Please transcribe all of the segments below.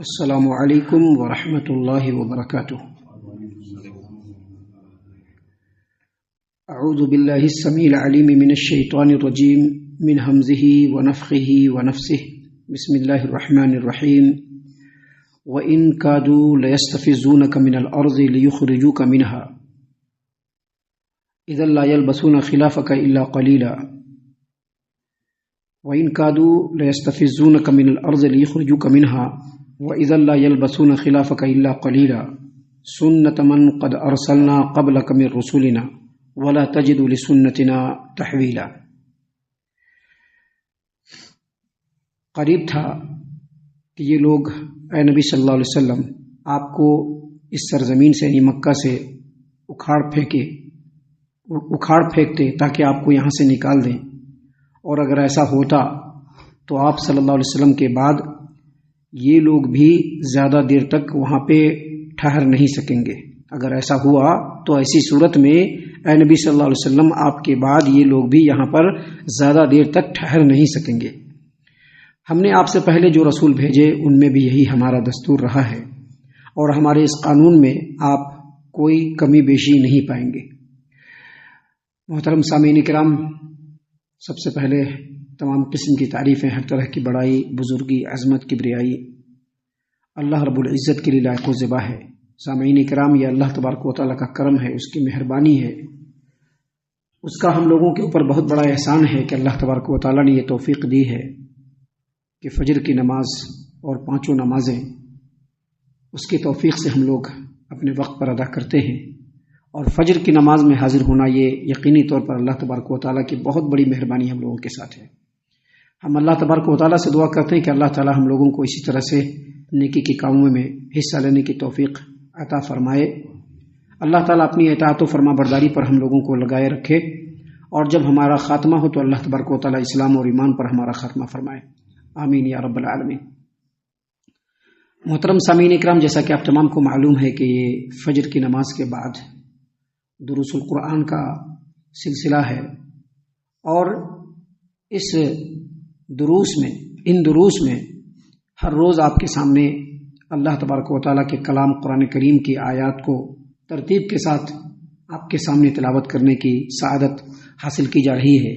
السلام علیکم ورحمۃ اللہ وبرکاتہ۔ اعوذ باللہ السمیع العلیم من الشیطان الرجیم من حمزہ ونفخہ ونفثہ بسم اللہ الرحمن الرحیم وَإِن كَادُوا لَيَسْتَفِزُّونَكَ مِنَ الْأَرْضِ لِيُخْرِجُوكَ مِنْهَا إِذًا لَا يَلْبَثُونَ خِلَافَكَ إِلَّا قَلِيلًا وَإِن كَادُوا لَيَسْتَفِزُّونَكَ مِنَ الْأَرْضِ لِيُخْرِجُوكَ مِنْهَا وَإِذًا لَا يَلْبَثُونَ خِلَافَكَ إِلَّا قَلِيلًا سُنَّةَ مَنْ قَدْ أَرْسَلْنَا قَبْلَكَ مِنْ رُسُلِنَا وَلَا تَجِدُ لِسُنَّتِنَا تَحْوِيلًا۔ قریب تھا کہ یہ لوگ اے نبی صلی اللہ علیہ وسلم آپ کو اس سرزمین سے یعنی مکہ سے اکھاڑ پھینکتے تاکہ آپ کو یہاں سے نکال دیں، اور اگر ایسا ہوتا تو آپ صلی اللہ علیہ وسلم کے بعد یہ لوگ بھی زیادہ دیر تک وہاں پہ ٹھہر نہیں سکیں گے۔ اگر ایسا ہوا تو ایسی صورت میں اے نبی صلی اللہ علیہ وسلم آپ کے بعد یہ لوگ بھی یہاں پر زیادہ دیر تک ٹھہر نہیں سکیں گے۔ ہم نے آپ سے پہلے جو رسول بھیجے ان میں بھی یہی ہمارا دستور رہا ہے، اور ہمارے اس قانون میں آپ کوئی کمی بیشی نہیں پائیں گے۔ محترم سامعین کرام، سب سے پہلے تمام قسم کی تعریفیں، ہر طرح کی بڑائی، بزرگی، عظمت، کبریائی اللہ رب العزت کے لیے لائق و زیبا ہے۔ سامعین کرام، یہ اللہ تبارک و تعالیٰ کا کرم ہے، اس کی مہربانی ہے، اس کا ہم لوگوں کے اوپر بہت بڑا احسان ہے کہ اللہ تبارک و تعالیٰ نے یہ توفیق دی ہے کہ فجر کی نماز اور پانچوں نمازیں اس کی توفیق سے ہم لوگ اپنے وقت پر ادا کرتے ہیں، اور فجر کی نماز میں حاضر ہونا یہ یقینی طور پر اللہ تبارک و تعالیٰ کی بہت بڑی مہربانی ہم لوگوں کے ساتھ ہے۔ ہم اللہ تبارک و تعالیٰ سے دعا کرتے ہیں کہ اللہ تعالیٰ ہم لوگوں کو اسی طرح سے نیکی کے کاموں میں حصہ لینے کی توفیق عطا فرمائے۔ اللہ تعالیٰ اپنی اطاعت و فرما برداری پر ہم لوگوں کو لگائے رکھے، اور جب ہمارا خاتمہ ہو تو اللہ تبارک و تعالیٰ اسلام اور ایمان پر ہمارا خاتمہ فرمائے، آمین یا رب العالمین۔ محترم سامعین اکرام، جیسا کہ آپ تمام کو معلوم ہے کہ یہ فجر کی نماز کے بعد دروس القرآن کا سلسلہ ہے، اور اس دروس میں ہر روز آپ کے سامنے اللہ تبارک و تعالیٰ کے کلام قرآن کریم کی آیات کو ترتیب کے ساتھ آپ کے سامنے تلاوت کرنے کی سعادت حاصل کی جا رہی ہے۔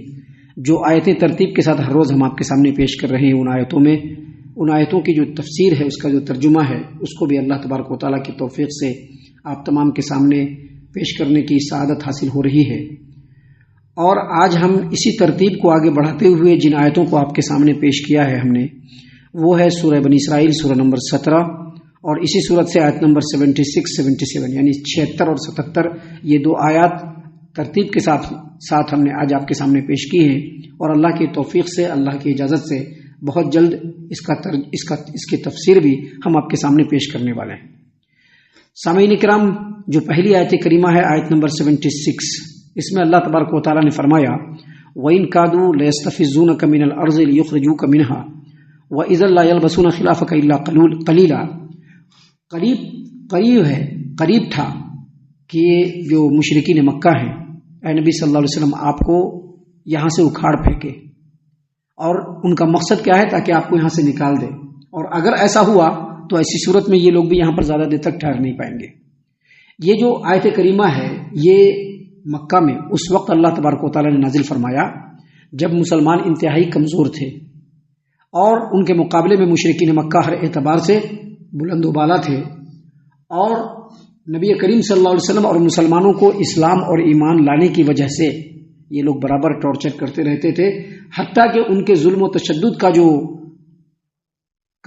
جو آیتیں ترتیب کے ساتھ ہر روز ہم آپ کے سامنے پیش کر رہے ہیں، ان آیتوں کی جو تفسیر ہے، اس کا جو ترجمہ ہے، اس کو بھی اللہ تبارک و تعالیٰ کی توفیق سے آپ تمام کے سامنے پیش کرنے کی سعادت حاصل ہو رہی ہے۔ اور آج ہم اسی ترتیب کو آگے بڑھاتے ہوئے جن آیتوں کو آپ کے سامنے پیش کیا ہے ہم نے، وہ ہے سورہ بنی اسرائیل، سورہ نمبر 17، اور اسی صورت سے آیت نمبر 76، 77 یعنی 76 اور 77 یہ دو آیات ترتیب کے ساتھ ہم نے آج آپ کے سامنے پیش کی ہیں، اور اللہ کی توفیق سے، اللہ کی اجازت سے بہت جلد اس کی تفسیر بھی ہم آپ کے سامنے پیش کرنے والے ہیں۔ سامعین کرام، جو پہلی آیت کریمہ ہے آیت نمبر 76، اس میں اللہ تبارک و تعالیٰ نے فرمایا وَإِن كَادُوا لَيَسْتَفِزُّونَكَ مِنَ الْأَرْضِ لِيُخْرِجُوكَ مِنْهَا وَإِذًا لَا يَلْبَثُونَ خِلَافَكَ إِلَّا قَلِيلًا۔ قریب تھا کہ جو مشرکین مکہ ہیں، اے نبی صلی اللہ علیہ وسلم آپ کو یہاں سے اکھاڑ پھینکے، اور ان کا مقصد کیا ہے؟ تاکہ آپ کو یہاں سے نکال دے، اور اگر ایسا ہوا تو ایسی صورت میں یہ لوگ بھی یہاں پر زیادہ دیر تک ٹھہر نہیں پائیں گے۔ یہ جو آیت کریمہ ہے یہ مکہ میں اس وقت اللہ تبارک و تعالیٰ نے نازل فرمایا جب مسلمان انتہائی کمزور تھے، اور ان کے مقابلے میں مشرکین مکہ ہر اعتبار سے بلند و بالا تھے، اور نبی کریم صلی اللہ علیہ وسلم اور مسلمانوں کو اسلام اور ایمان لانے کی وجہ سے یہ لوگ برابر ٹارچر کرتے رہتے تھے، حتیٰ کہ ان کے ظلم و تشدد کا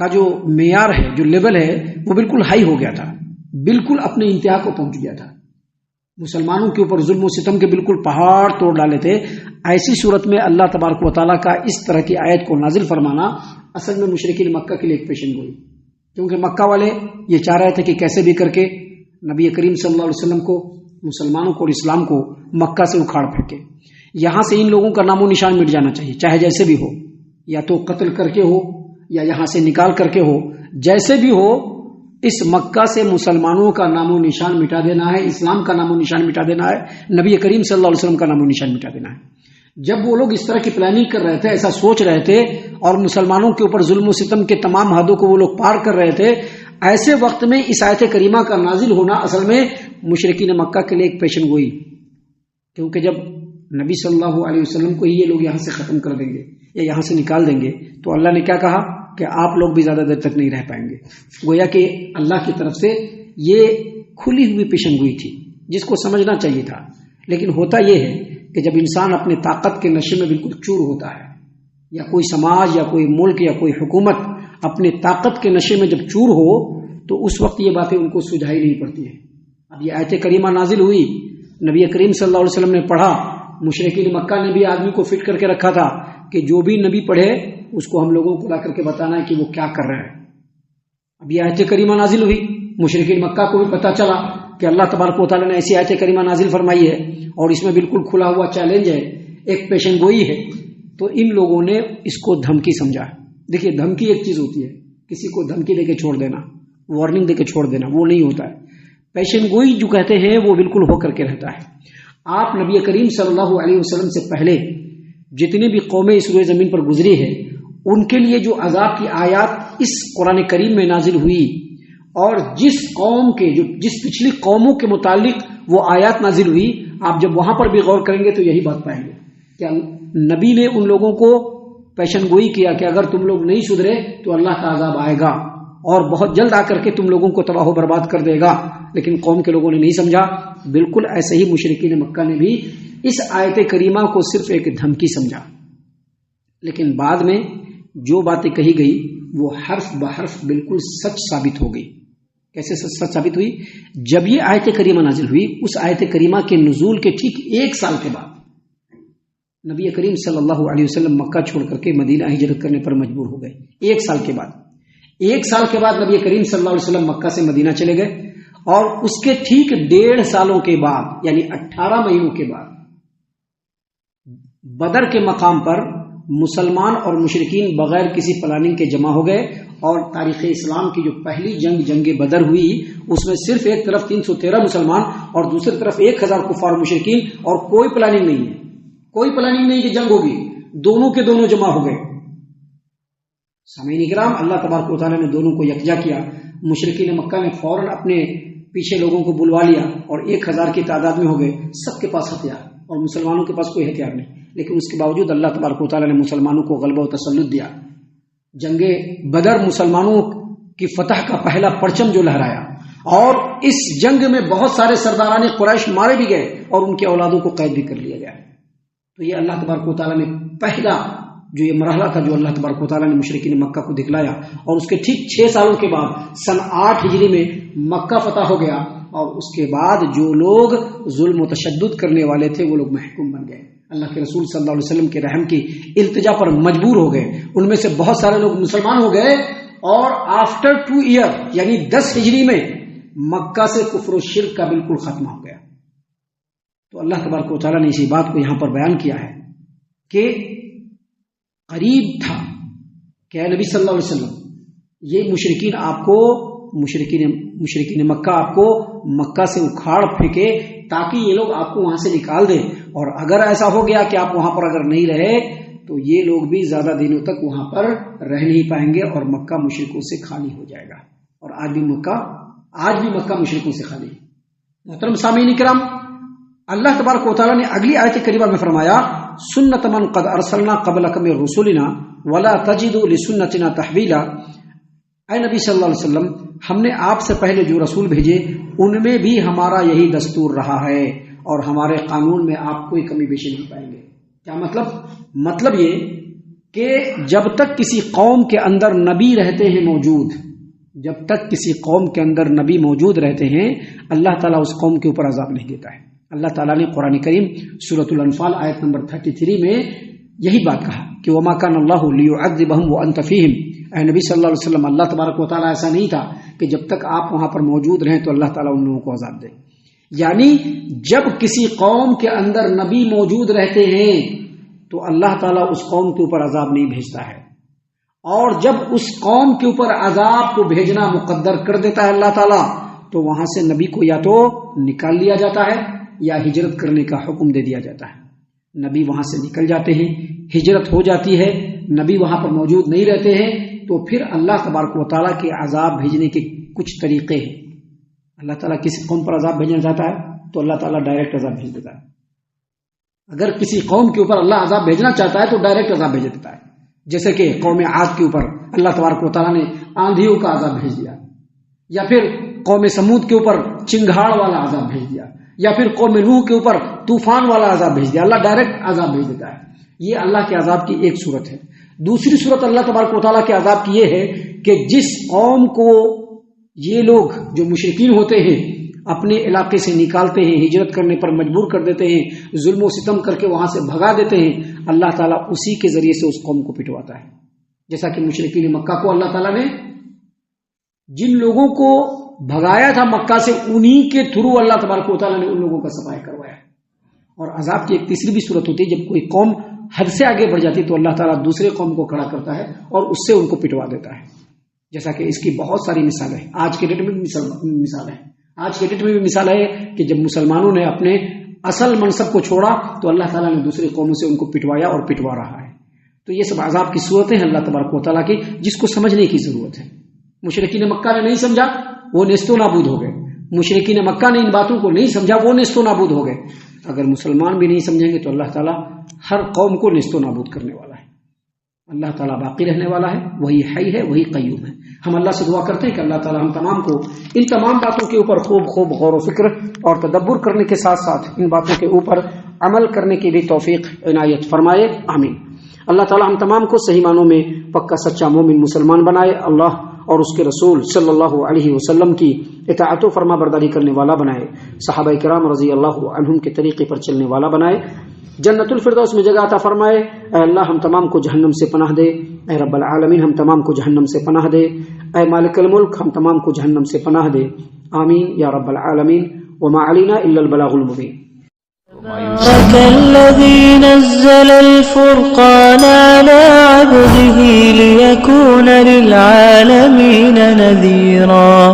جو معیار ہے، جو لیول ہے، وہ بالکل ہائی ہو گیا تھا، بالکل اپنے انتہا کو پہنچ گیا تھا۔ مسلمانوں کے اوپر ظلم و ستم کے بالکل پہاڑ توڑ ڈالے تھے۔ ایسی صورت میں اللہ تبارک و تعالیٰ کا اس طرح کی آیت کو نازل فرمانا اصل میں مشرکین مکہ کے لیے ایک پیشن گوئی، کیونکہ مکہ والے یہ چاہ رہے تھے کہ کیسے بھی کر کے نبی کریم صلی اللہ علیہ وسلم کو، مسلمانوں کو اور اسلام کو مکہ سے اکھاڑ پھینکے۔ یہاں سے ان لوگوں کا نام و نشان مٹ جانا چاہیے، چاہے جیسے بھی ہو، یا تو قتل کر کے ہو یا یہاں سے نکال کر کے ہو، جیسے بھی ہو اس مکہ سے مسلمانوں کا نام و نشان مٹا دینا ہے، اسلام کا نام و نشان مٹا دینا ہے، نبی کریم صلی اللہ علیہ وسلم کا نام و نشان مٹا دینا ہے۔ جب وہ لوگ اس طرح کی پلاننگ کر رہے تھے، ایسا سوچ رہے تھے اور مسلمانوں کے اوپر ظلم و ستم کے تمام حدوں کو وہ لوگ پار کر رہے تھے، ایسے وقت میں اس آیت کریمہ کا نازل ہونا اصل میں مشرکین مکہ کے لیے ایک پیشن گوئی، کیونکہ جب نبی صلی اللہ علیہ وسلم کو یہ لوگ یہاں سے ختم کر دیں گے یا یہاں سے نکال دیں گے تو اللہ نے کیا کہا کہ آپ لوگ بھی زیادہ دیر تک نہیں رہ پائیں گے. گویا کہ اللہ کی طرف سے یہ کھلی ہوئی پیشن گوئی تھی جس کو سمجھنا چاہیے تھا. لیکن ہوتا یہ ہے کہ جب انسان اپنے طاقت کے نشے میں بالکل چور ہوتا ہے، یا کوئی سماج یا کوئی ملک یا کوئی حکومت اپنے طاقت کے نشے میں جب چور ہو تو اس وقت یہ باتیں ان کو سجھائی نہیں پڑتی ہیں. اب یہ آیت کریمہ نازل ہوئی، نبی کریم صلی اللہ علیہ وسلم نے پڑھا، مشرکین مکہ نے بھی آدمی کو فٹ کر کے رکھا تھا کہ جو بھی نبی پڑھے اس کو ہم لوگوں کو لا کر کے بتانا ہے کہ وہ کیا کر رہا ہے. اب یہ آیت کریمہ نازل ہوئی، مشرکین مکہ کو بھی پتہ چلا کہ اللہ تبارک و تعالیٰ نے ایسی آیت کریمہ نازل فرمائی ہے اور اس میں بالکل کھلا ہوا چیلنج ہے، ایک پیشن گوئی ہے. تو ان لوگوں نے اس کو دھمکی سمجھا. دیکھیے دھمکی ایک چیز ہوتی ہے، کسی کو دھمکی دے کے چھوڑ دینا، وارننگ دے کے چھوڑ دینا، وہ نہیں ہوتا ہے. پیشن گوئی جو کہتے ہیں وہ بالکل ہو کر کے رہتا ہے. آپ نبی کریم صلی اللہ علیہ وسلم سے پہلے جتنی بھی قومیں اس روئے زمین پر گزری ہے ان کے لیے جو عذاب کی آیات اس قرآن کریم میں نازل ہوئی اور جس قوم کے جس پچھلی قوموں کے متعلق وہ آیات نازل ہوئی، آپ جب وہاں پر بھی غور کریں گے تو یہی بات پائیں گے کہ نبی نے ان لوگوں کو پیشن گوئی کیا کہ اگر تم لوگ نہیں سدھرے تو اللہ کا عذاب آئے گا اور بہت جلد آ کر کے تم لوگوں کو تباہ و برباد کر دے گا. لیکن قوم کے لوگوں نے نہیں سمجھا. بالکل ایسے ہی مشرکین مکہ نے بھی اس آیت کریمہ کو صرف ایک دھمکی سمجھا. لیکن بعد میں جو باتیں کہی گئی وہ حرف بحرف بالکل سچ ثابت ہو گئی. کیسے سچ ثابت ہوئی؟ جب یہ آیت کریمہ نازل ہوئی، اس آیت کریمہ کے نزول کے ٹھیک 1 سال کے بعد نبی کریم صلی اللہ علیہ وسلم مکہ چھوڑ کر کے مدینہ ہجرت کرنے پر مجبور ہو گئے. 1 سال کے بعد 1 سال کے بعد نبی کریم صلی اللہ علیہ وسلم مکہ سے مدینہ چلے گئے اور اس کے ٹھیک 1.5 سالوں کے بعد یعنی 18 مہینوں کے بعد بدر کے مقام پر مسلمان اور مشرکین بغیر کسی پلاننگ کے جمع ہو گئے اور تاریخ اسلام کی جو پہلی جنگ بدر ہوئی اس میں صرف ایک طرف 313 مسلمان اور دوسری طرف 1000 کفار مشرکین اور کوئی پلاننگ نہیں ہے، کوئی پلاننگ نہیں کہ جنگ ہوگی، دونوں کے دونوں جمع ہو گئے. سامعین کرام، اللہ تبارک و تعالیٰ نے دونوں کو یکجا کیا. مشرکین مکہ نے فوراً اپنے پیچھے لوگوں کو بلوا لیا اور 1000 کی تعداد میں ہو گئے. سب کے پاس ہتھیار اور مسلمانوں کے پاس کوئی ہتھیار نہیں، لیکن اس کے باوجود اللہ تبارک و تعالیٰ نے مسلمانوں کو غلبہ و تسلط دیا. جنگ بدر مسلمانوں کی فتح کا پہلا پرچم جو لہرایا اور اس جنگ میں بہت سارے سرداران قریش مارے بھی گئے اور ان کے اولادوں کو قید بھی کر لیا گیا. تو یہ اللہ تبارک و تعالیٰ نے پہلا جو یہ مرحلہ تھا جو اللہ تبارک و تعالیٰ نے مشرکین مکہ کو دکھلایا. اور اس کے ٹھیک 6 سالوں کے بعد سن 8 ہجری میں مکہ فتح ہو گیا اور اس کے بعد جو لوگ ظلم و تشدد کرنے والے تھے وہ لوگ محکوم بن گئے. اللہ کے رسول صلی اللہ علیہ وسلم کے رحم کی التجا پر مجبور ہو گئے. ان میں سے بہت سارے لوگ مسلمان ہو گئے اور آفٹر 2 ایئر یعنی 10 ہجری میں مکہ سے کفر و شرک کا بالکل خاتمہ ہو گیا. تو اللہ تبارک و تعالیٰ نے اسی بات کو یہاں پر بیان کیا ہے کہ قریب تھا کہ اے نبی صلی اللہ علیہ وسلم یہ مشرکین مکہ آپ کو مکہ سے اکھاڑ پھینکے تاکہ یہ لوگ آپ کو وہاں سے نکال دیں، اور اگر ایسا ہو گیا کہ آپ وہاں پر اگر نہیں رہے تو یہ لوگ بھی زیادہ دنوں تک وہاں پر رہ نہیں پائیں گے اور مکہ مشرکوں سے خالی ہو جائے گا. اور آج بھی مکہ مشرکوں سے خالی. محترم سامعین کرام، اللہ تبارک و تعالیٰ نے اگلی آیت کریمہ میں فرمایا سنت من قد ارسلنا قبلک من رسولنا ولا تجد لسنتنا تحویلا. اے نبی صلی اللہ علیہ وسلم، ہم نے آپ سے پہلے جو رسول بھیجے ان میں بھی ہمارا یہی دستور رہا ہے اور ہمارے قانون میں آپ کوئی کمی بیشی نہیں پائیں گے. کیا مطلب یہ کہ جب تک کسی قوم کے اندر نبی رہتے ہیں جب تک کسی قوم کے اندر نبی موجود رہتے ہیں اللہ تعالیٰ اس قوم کے اوپر عذاب نہیں دیتا ہے. اللہ تعالیٰ نے قرآن کریم سورۃ الانفال آیت نمبر 33 میں یہی بات کہا کہ وما کان اللہ لیعذبہم وانت فیہم. اے نبی صلی اللہ علیہ وسلم، اللہ تبارک و تعالیٰ ایسا نہیں تھا کہ جب تک آپ وہاں پر موجود رہیں تو اللہ تعالیٰ ان لوگوں کو عذاب دے. یعنی جب کسی قوم کے اندر نبی موجود رہتے ہیں تو اللہ تعالیٰ اس قوم کے اوپر عذاب نہیں بھیجتا ہے، اور جب اس قوم کے اوپر عذاب کو بھیجنا مقدر کر دیتا ہے اللہ تعالیٰ تو وہاں سے نبی کو یا تو نکال لیا جاتا ہے یا ہجرت کرنے کا حکم دے دیا جاتا ہے. نبی وہاں سے نکل جاتے ہیں، ہجرت ہو جاتی ہے، نبی وہاں پر موجود نہیں رہتے ہیں، تو پھر اللہ تبارک و تعالیٰ کے عذاب بھیجنے کے کچھ طریقے ہیں۔ اللہ تعالیٰ کسی قوم پر عذاب بھیجنا چاہتا ہے تو اللہ تعالیٰ ڈائریکٹ عذاب بھیج دیتا ہے۔ اگر کسی قوم کے اوپر اللہ عذاب بھیجنا چاہتا ہے تو ڈائریکٹ عذاب بھیج دیتا ہے، جیسے کہ قوم عاد کے اوپر اللہ تبارک و تعالیٰ نے آندھیوں کا عذاب بھیج دیا، یا پھر قوم سمود کے اوپر چنگھاڑ والا عذاب بھیج دیا، یا پھر قوم نوح کے اوپر طوفان والا عذاب بھیج دیا۔ اللہ ڈائریکٹ عذاب بھیج دیتا ہے۔ یہ اللہ کے عذاب کی ایک صورت ہے۔ دوسری صورت اللہ تبارک و تعالیٰ کے عذاب کی یہ ہے کہ جس قوم کو یہ لوگ جو مشرکین ہوتے ہیں اپنے علاقے سے نکالتے ہیں، ہجرت کرنے پر مجبور کر دیتے ہیں، ظلم و ستم کر کے وہاں سے بھگا دیتے ہیں، اللہ تعالیٰ اسی کے ذریعے سے اس قوم کو پٹواتا ہے۔ جیسا کہ مشرکین مکہ کو اللہ تعالیٰ نے جن لوگوں کو بھگایا تھا مکہ سے، انہی کے تھرو اللہ تبارک و تعالیٰ نے ان لوگوں کا صفائی کروایا۔ اور عذاب کی ایک تیسری بھی صورت ہوتی ہے، جب کوئی قوم حد سے آگے بڑھ جاتی ہے تو اللہ تعالیٰ دوسرے قوم کو کھڑا کرتا ہے اور اس سے ان کو پٹوا دیتا ہے۔ جیسا کہ اس کی بہت ساری مثالیں ہیں، آج کے ڈیٹ میں بھی مثال ہے۔ آج کے ڈیٹ میں بھی مثال ہے کہ جب مسلمانوں نے اپنے اصل منصب کو چھوڑا تو اللہ تعالیٰ نے دوسری قوموں سے ان کو پٹوایا اور پٹوا رہا ہے۔ تو یہ سب عذاب کی صورتیں ہیں اللہ تبارک و تعالیٰ کی، جس کو سمجھنے کی ضرورت ہے۔ مشرکین مکہ نے نہیں سمجھا، وہ نیست و نابود ہو گئے۔ مشرکین مکہ نے ان باتوں کو نہیں سمجھا، وہ نیست و نابود ہو گئے۔ اگر مسلمان بھی نہیں سمجھیں گے تو اللہ تعالیٰ ہر قوم کو نیست و نابود کرنے والا ہے۔ اللہ تعالیٰ باقی رہنے والا ہے، وہی حی ہے، وہی قیوم ہے۔ ہم اللہ سے دعا کرتے ہیں کہ اللہ تعالیٰ ہم تمام کو ان تمام باتوں کے اوپر خوب غور و فکر اور تدبر کرنے کے ساتھ ساتھ ان باتوں کے اوپر عمل کرنے کی بھی توفیق عنایت فرمائے، آمین۔ اللہ تعالیٰ ہم تمام کو صحیح معنوں میں پکا سچا مومن مسلمان بنائے، اللہ اور اس کے رسول صلی اللہ علیہ وسلم کی اطاعت و فرما برداری کرنے والا بنائے، صحابہ کرام رضی اللہ عنہم کے طریقے پر چلنے والا بنائے، جنت الفردوس میں جگہ عطا فرمائے۔ اے اللہ ہم تمام کو جہنم سے پناہ دے، اے رب العالمین ہم تمام کو جہنم سے پناہ دے، اے مالک الملک ہم تمام کو جہنم سے پناہ دے، آمین یا رب العالمین۔ وما علینا الا البلاغ المبین۔ تبارك الذي نزل الفرقان على عبده ليكون للعالمين نذيرا